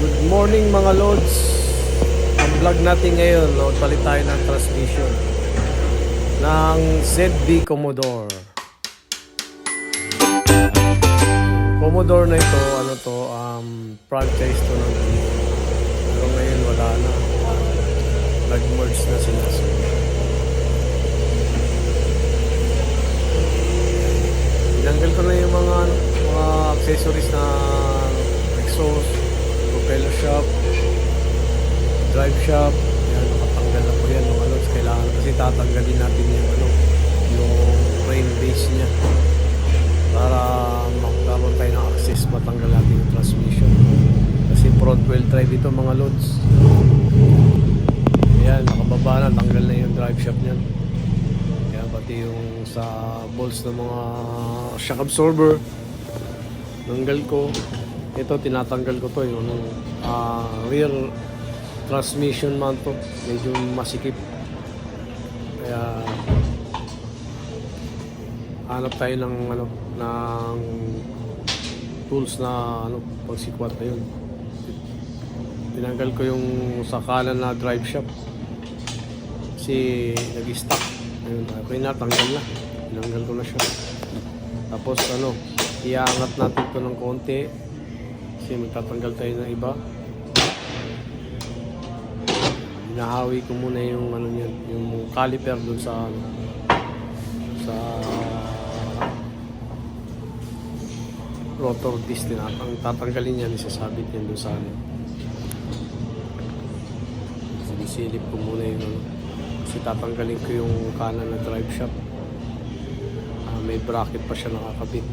Good morning mga lods. Ang vlog natin ngayon, load palit tayo ng transmission ng ZB Commodore. Commodore na ito, franchise to ng pero ngayon wala na. Nag-merge na sila. So, tinanggal ko na yung mga accessories na exhaust, propeller shop, drive shop. Yan, nakatanggal na po yan mga lods. Kailangan kasi tatanggalin natin yung frame base niya para magkaroon tayo ng access, matanggal natin yung transmission kasi front wheel drive ito mga lods. Yan, nakababa na, tanggal na yung drive shop niyan. Kaya pati yung sa bolts ng mga shock absorber tanggal ko. Ito tinatanggal ko to yung rear transmission man to, medyo masikip, kaya hanap tayo ng ng tools na pagsikwat na yun. Tinanggal ko yung sa kanan na drive shaft kasi nag-stuck. Ayun, okay na, tanggal na, tinanggal ko na siya. Tapos iangat natin ito ng konti kasi magtatanggal tayo ng iba. Hinahawi ko muna yung niyan, yung caliper dun sa rotor disc. Tatanggalin yan, isasabit yan dun sa sinisilip ko muna yung kasi tatanggalin ko yung kanan na drive shaft. May bracket pa siya nakakabit.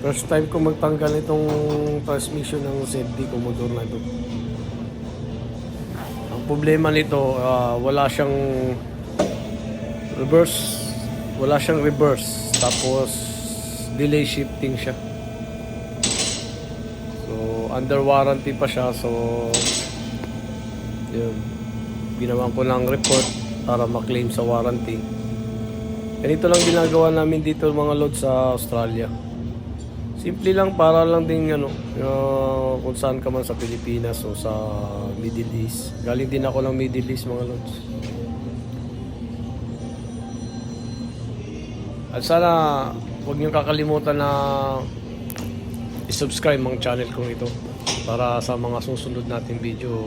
First time ko magtanggal itong transmission ng ZB Commodore na ito. Ang problema nito, wala siyang reverse. Wala siyang reverse. Tapos delay shifting siya. So under warranty pa siya. So yun, ginawan ko ng report para ma-claim sa warranty. Ganito lang ginagawa namin dito mga load sa Australia. Simple lang, para lang din kung saan ka man sa Pilipinas o sa Middle East. Galing din ako ng Middle East mga lods. At sana huwag niyo kakalimutan na i-subscribe ang channel kong ito para sa mga susunod nating video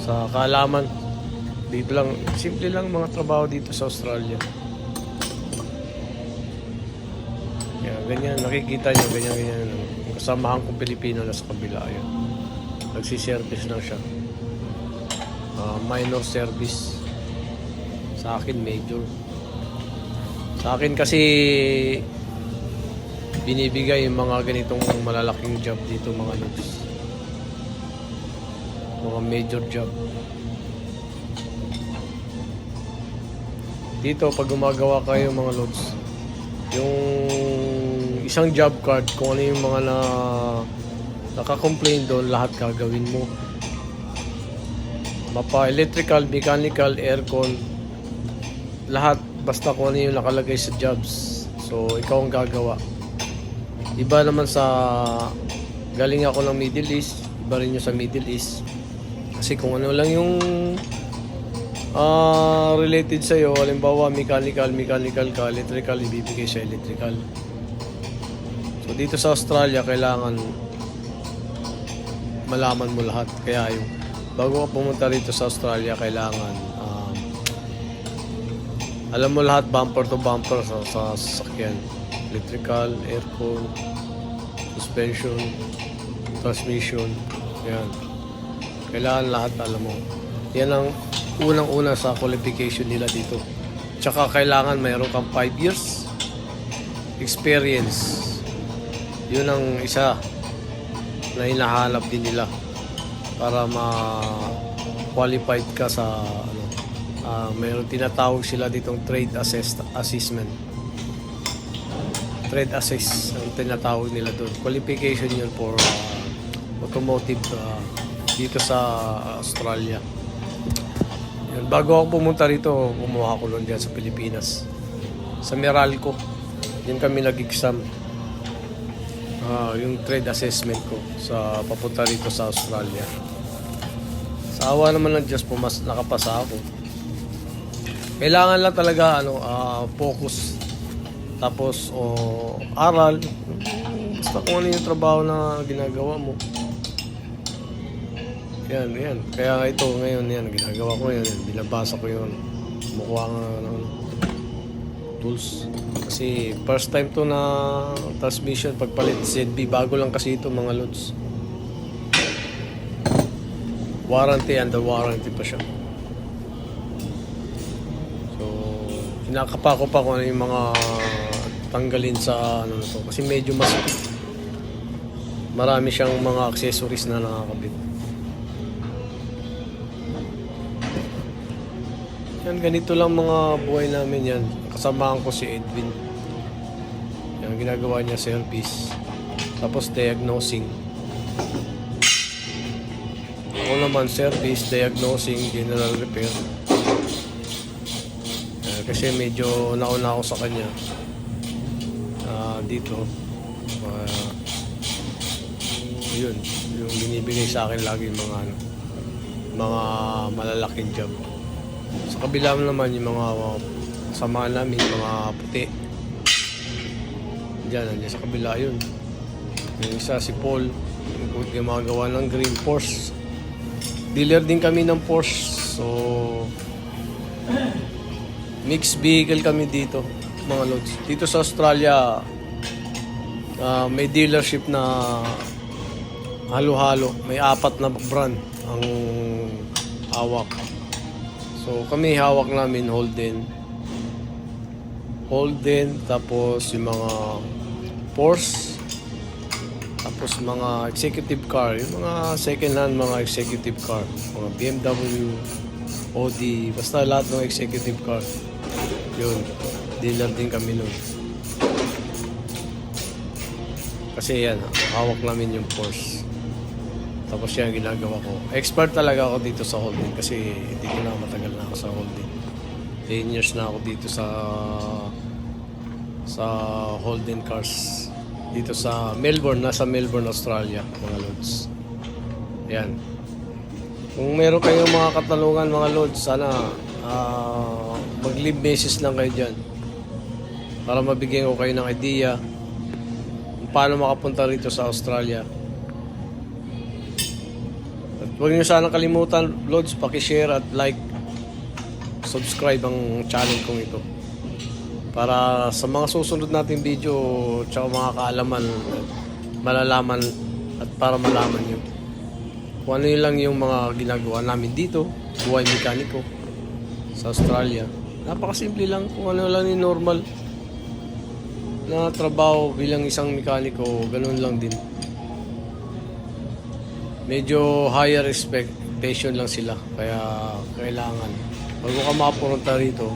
sa kaalaman. Dito lang, simple lang mga trabaho dito sa Australia. Ganyan, nakikita nyo, ganyan. Yung kasamahan kong Pilipino na sa kabila, ayun. Nagsiservice lang siya. Minor service. Sa akin, major. Sa akin kasi, binibigay yung mga ganitong malalaking job dito, mga lods. Mga major job. Dito, pag gumagawa kayo mga lods, yung isang job card, kung ano yung mga naka-complain doon, lahat gagawin mo. Mapa electrical, mechanical, aircon, lahat, basta kung ano yung nakalagay sa jobs. So ikaw ang gagawa. Iba naman sa galing ako ng Middle East, iba rin yung sa Middle East. Kasi kung ano lang yung related sa'yo, halimbawa mechanical ka, electrical, ibibigay sa electrical. So dito sa Australia, kailangan malaman mo lahat. Kaya yung bago ka pumunta rito sa Australia, kailangan alam mo lahat, bumper to bumper sa sasakyan. Electrical, aircon, suspension, transmission, yan. Kailangan lahat alam mo. Yan ang unang-una sa qualification nila dito. Tsaka kailangan mayroon kang 5 years experience. Yun ang isa na hinahanap din nila para ma-qualified ka sa mayroon tinatawag sila ditong trade assessment. Trade assess ang tinatawag nila doon. Qualification yun for automotive dito sa Australia. Yan. Bago ako pumunta rito, kumuha ko doon dyan sa Pilipinas. Sa Meralco. Yan kami nag-exam. yung trade assessment ko sa papunta rito sa Australia. Sa awa naman ng Diyos, nakapasa ako. Kailangan lang talaga focus. Tapos aral. Basta kung ano yung trabaho na ginagawa mo. Yan. Kaya ito ngayon, ginagawa ko yan. Binabasa ko yun. Mukha ng tools. Kasi first time to na transmission pagpalit ZB. Bago lang kasi ito mga lods. Warranty, under warranty pa siya. So, kinakapa ko pa kung ano yung mga tanggalin sa ano na to. Kasi medyo mas marami siyang mga accessories na nakakabit. Yan, ganito lang mga buhay namin yan. Kasamahan ko si Edwin. Yan, ginagawa niya service. Tapos diagnosing. Ako naman service, diagnosing, general repair. Kasi medyo nauna ako sa kanya. Dito. Yun, yung binibigay sa akin lagi mga malalaking job. Sa kabila naman yung mga samaan namin, mga puti. Nandiyan sa kabila yun. Yung isa si Paul, yung gumagawa ng green Porsche. Dealer din kami ng Porsche. So, mixed vehicle kami dito, mga lods. Dito sa Australia, may dealership na halo-halo. May 4 na brand ang hawak. So kami hawak namin Holden, tapos yung mga Porsche, tapos mga executive car, yung mga second hand mga executive car, mga BMW, Audi, basta lahat ng executive car. Yun, dealer din kami nun. Kasi yan, hawak namin yung Porsche. Tapos yan ginagawa ko. Expert talaga ako dito sa Holden kasi dito na matagal na ako sa Holden. 10 years na ako dito sa Holden Cars. Dito sa Melbourne, nasa Melbourne, Australia, mga lods. Yan. Kung meron kayong mga katanungan, mga lods, sana mag-leave message lang kayo dyan para mabigyan ko kayo ng idea kung paano makapunta rito sa Australia. At huwag nyo sana kalimutan, lods, paki-share at like, subscribe ang channel kong ito para sa mga susunod nating video tsaka mga kaalaman, malalaman at para malaman nyo kung ano lang yung mga ginagawa namin dito, buhay mekaniko sa Australia. Napakasimple lang, kung ano lang yung normal na trabaho bilang isang mekaniko, ganun lang din. Medyo higher expectation lang sila, kaya kailangan bago ka makapunta rito,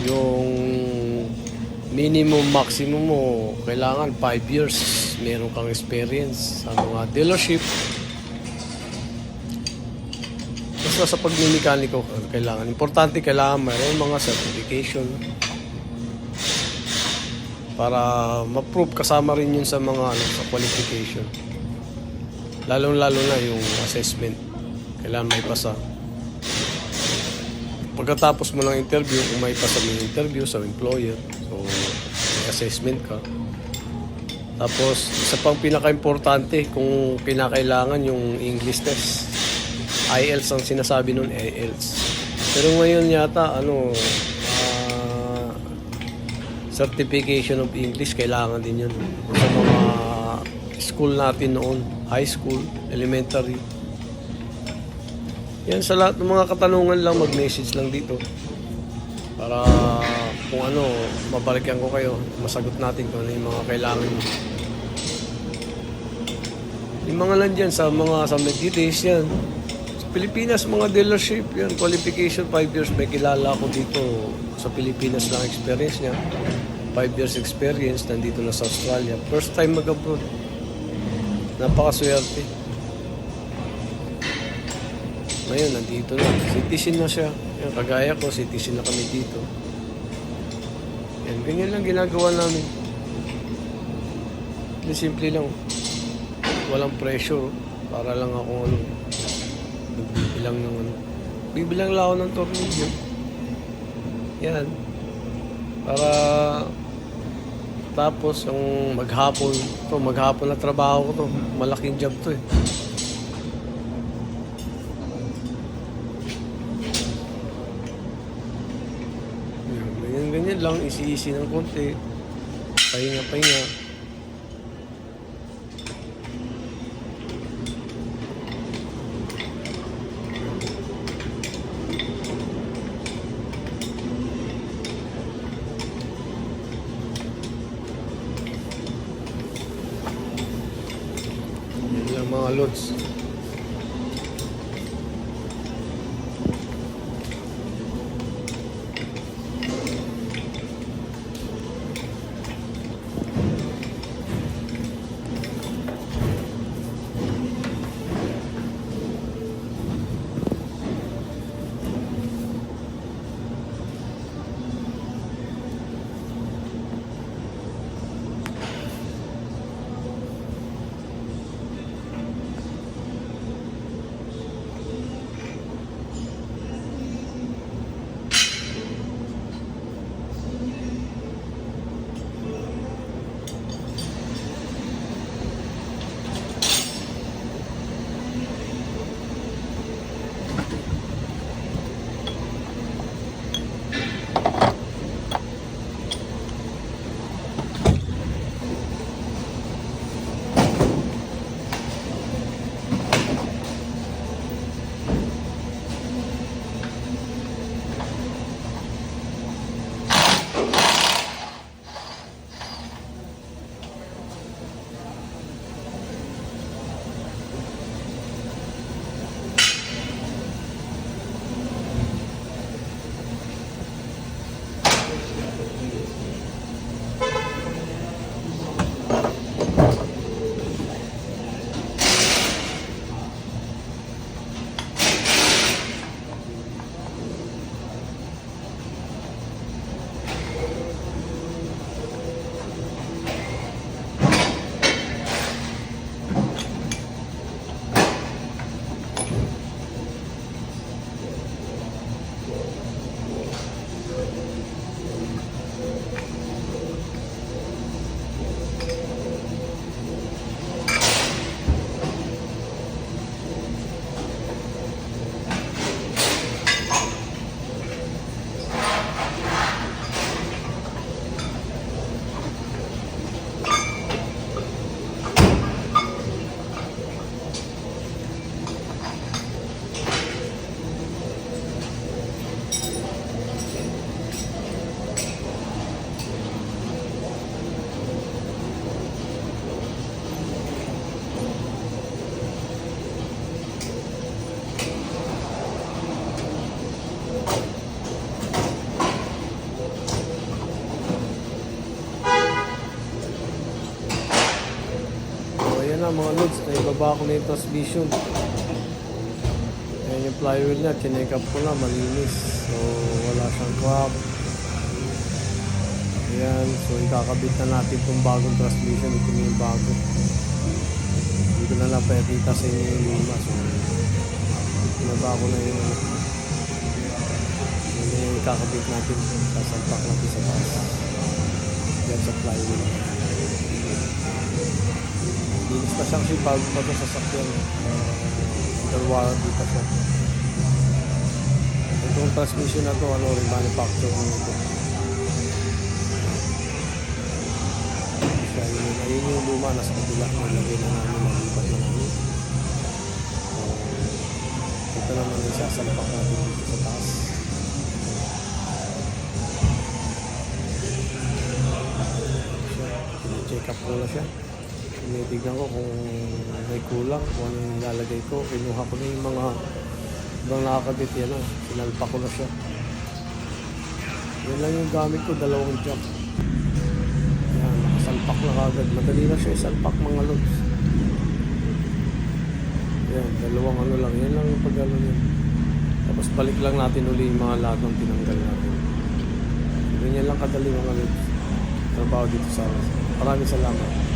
yung minimum maximum mo kailangan 5 years meron kang experience sa mga dealership. Basta sa pagmimekaniko kailangan importante, kailangan mayroon mga certification para ma-prove, kasama rin yun sa mga sa qualification, lalo na yung assessment kailangan may pasa. Pagkatapos mo ng interview, kung may pasa mo yung interview sa employer, so may assessment ka. Tapos isa pang pinaka-importante kung kinakailangan yung English test. IELTS ang sinasabi nun, IELTS. Pero ngayon yata certification of English kailangan din yun sa mga school natin noon, high school, elementary. Yan, sa lahat ng mga katanungan lang, mag-message lang dito para kung ano, mabalikan ko kayo, masagot natin kung ano yung mga kailangan nyo. Yung mga nandyan sa Medidays yan, sa Pilipinas, mga dealership yan, qualification 5 years. May kilala ako dito sa Pilipinas lang experience niya, 5 years experience, nandito na sa Australia, first time mag-abroad. Napakaswerte. Ngayon, nandito na. Citizen na siya. Yan, kagaya ko, citizen na kami dito. Yan, ganyan lang ginagawa namin. Simple lang. Walang pressure. Para lang ako ano, nagbibilang ng ano. Bibilang lang ako ng tornilyo. Yan. Para tapos yung maghapon na trabaho ko to. Malaking job to eh. Yan, ganyan lang, isi-isi ng konti. Pahinga. Yan lang mga lods. Ayan na mga lods, naibaba ko na yung transmission. Ayan yung flywheel niya, chinek up ko na, malinis. So wala siyang crack. Ayan, so ikakabit na natin itong bagong transmission. Ito na yung bago. Hindi ko na lang pakita sa inyo yung luma. So pinaba ko na yung ikakabit natin. Sasalpak natin sa taas. Yan sa flywheel. Linis pa siyang bago pa ito sa sakyan. Warranty pa siya. Itong transmission na ito, manufacture na ito. Ayun yung luma, nasa kabila. Nilagay na namin, nalipat na namin. Ito naman yung sasalpak natin dito sa taas. Check up ko na siya. Tinitignan ko kung may kulang, kung ano yung nilalagay ko. Kinuha ko na yung mga ibang nakakabit yan na. Sinalpak ko na siya. Yan lang yung gamit ko, 2 jack. Yan, nakasalpak na kagad. Madali na siya isalpak mga lods. Yan, 2 ano lang. Yan lang yung pag-ano yan. Tapos balik lang natin uli yung mga lahat ng tinanggal natin. Ganyan lang kadali mga lods. Trabaho dito sa akin. Maraming salamat.